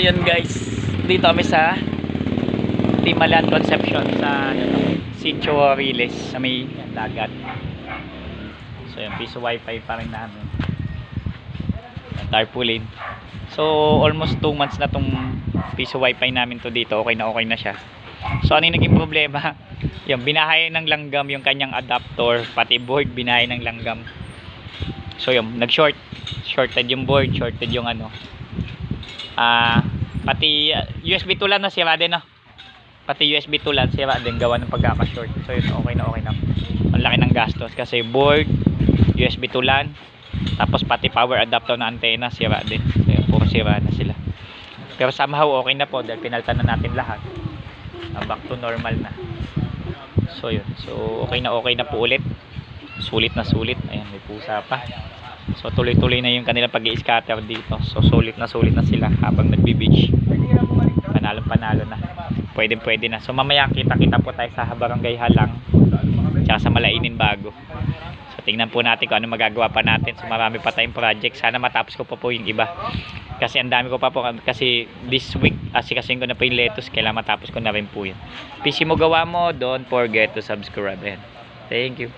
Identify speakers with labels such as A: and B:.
A: yun guys, dito kami sa Timalan Conception sa Sitio Riles sa may dagat. So yung piso wifi pa rin namin, tarpaulin. So almost 2 months na tong piso wifi namin to dito. Okay na siya. So ano yung naging problema? Yung binahay ng langgam yung kanyang adapter, pati board binahay ng langgam. So yung shorted yung board, shorted yung ano, pati USB tulan na sira din, no? Pati USB tulan sira din gawa ng pagkaka-short. So yun, okay na. Ang laki ng gastos kasi board, USB tulan, tapos pati power adapter na antena sira din. So yun, puro sira na sila. Pero somehow okay na po dahil pinaltan na natin lahat. Back to normal na. So yun, so okay na po ulit. Sulit na sulit. Ayan, may pusa pa. So tuloy-tuloy na yung kanilang pag-i-scatter dito. So sulit na sila habang nagbi-beach. Panalo na. Pwede na. So mamaya kita po tayo sa Barangay Halang tsaka sa Malainin Bago. So tingnan po natin kung ano magagawa pa natin. So marami pa tayong project. Sana matapos ko pa po yung iba. Kasi ang dami ko pa po. Kasi this week asikasin ko na po yung lettuce. Kailangan matapos ko na rin po yun. PC mo gawa mo. Don't forget to subscribe. Thank you.